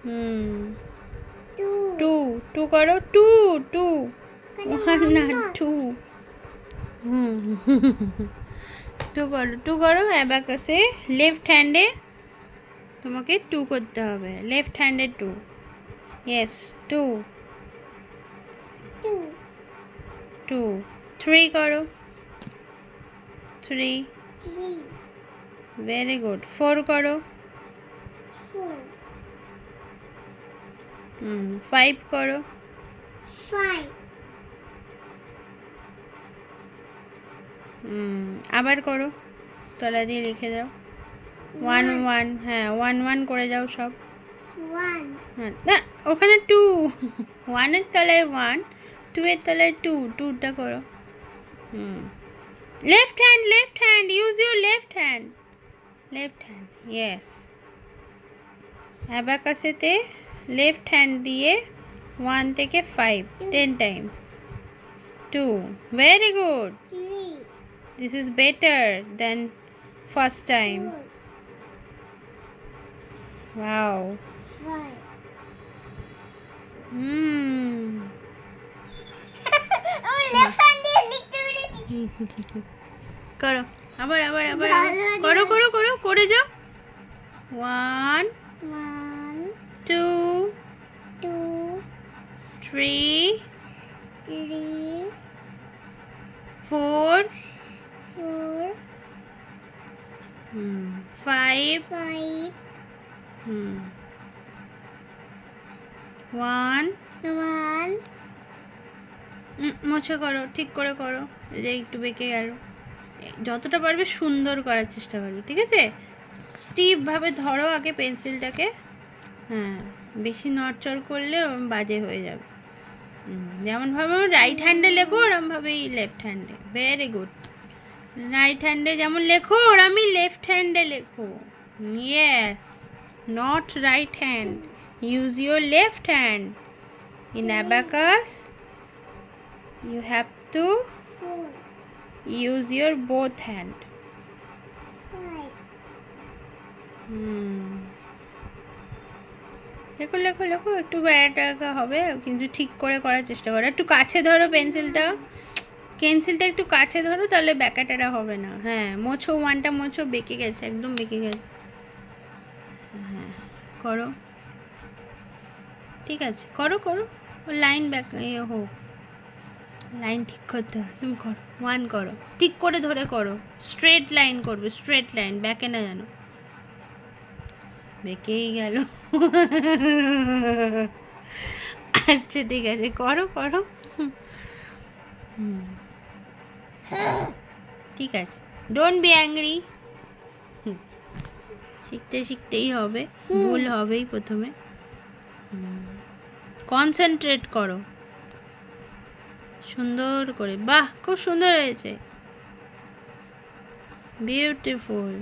হুম, two two করো, two two, one না, two. Hmm, two করো অ্যাবাকাসে। লেফট হ্যান্ডে তোমাকে টু করতে হবে, লেফট হ্যান্ডে two. Yes, two two. Three করো, থ্রি। Very good. ফোর করো। ফাইভ করো। আবার করো, তলা দিয়ে লিখে যাও। ওয়ান ওয়ান, হ্যাঁ, ওয়ান ওয়ান করে যাও সব। হ্যাঁ, না, ওখানে টু। ওয়ানের তলায় ওয়ান, টু এর তলায় টু, টুটা করো। Left hand, left hand, use your left hand, left hand. Yes, অ্যাবাকাসেতে লেফট হ্যান্ড দিয়ে 1 থেকে 5 10 times. 2, very good. This is better than first time. Wow. করো, আবার আবার আবার করো করো করো, করে যাও। 1 2 3 4 5 1। মোছা করো, ঠিক করে করো, এই যে একটু বেঁকে গেল। যতটা পারবে সুন্দর করার চেষ্টা করবে, ঠিক আছে? স্টিফভাবে ধরো আগে পেন্সিলটাকে। হ্যাঁ, বেশি নড়চড় করলে ওরম বাজে হয়ে যাবে। যেমনভাবে রাইট হ্যান্ডে লেখো ওরমভাবেই লেফট হ্যান্ডে। Very good. রাইট হ্যান্ডে যেমন লেখো ওরমই লেফট হ্যান্ডে লেখো। Yes, not right hand, use your left hand. In abacus you have to use your both hand. লেখো লেখো লেখো, একটু ব্যাটাকা হবে কিন্তু ঠিক করে করার চেষ্টা করো। একটু কাছে ধরো পেন্সিলটা, একটু কাছে ধরো, তাহলে ব্যাকাটারা হবে না। হ্যাঁ, মোছো, ওয়ানটা মোছো, বেঁকে গেছে, একদম বেঁকে গেছে। হ্যাঁ, করো, ঠিক আছে, করো করো, লাইন ব্যাক হোক, লাইন ঠিক করতে হবে। তুমি করো, ওয়ান করো, ঠিক করে ধরে করো, স্ট্রেট লাইন করবে, স্ট্রেট লাইন, ব্যাকে না জানো। বেঁকেই গেল। আচ্ছা, ঠিক আছে, করো করো। ঠিক আছে, ডোন্ট বি অ্যাংরি। শিখতে শিখতেই হবে, ভুল হবেই প্রথমে। কনসেন্ট্রেট করো সুন্দর করে। বাহ, খুব সুন্দর হয়েছে, beautiful,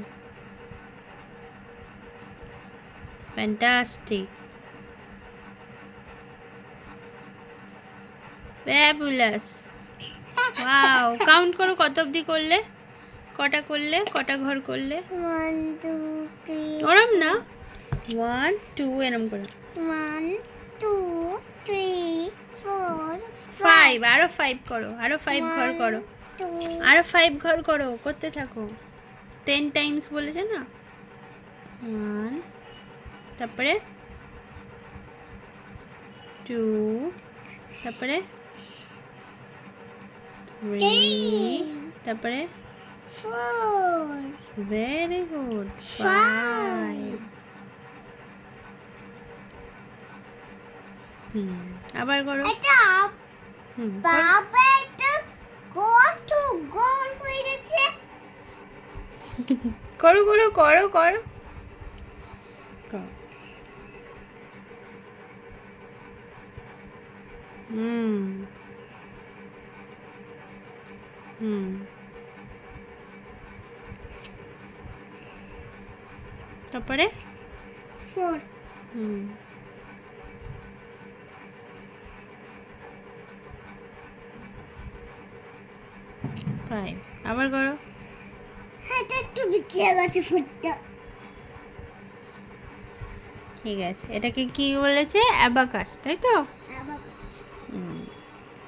fantastic, fabulous. Wow, count করো কত অবধি করলে, কটা করলে, কটা ঘর করলে। 1 2 3 ওরম না, 1 2 এরম করে। 1 2 3 4 5, আরো 5 করো, আরো 5 ঘর করো, 2 আরো 5 ঘর করো, করতে থাকো। 10 টাইমস বলেছে না। 1, তারপরে 2, তারপরে 3, তারপরে 4 ভেরি গুড, 5। আবার করো। এটা বাবা, এটা কত গোল হয়ে গেছে। করো করো করো করো। তারপরে 4 5, আবার করো। এটা একটু বিক্রি গেছে ফুটটা। ঠিক আছে, এটাকে কি বলেছে? অ্যাবাকাস, তাই তো? আবার হুম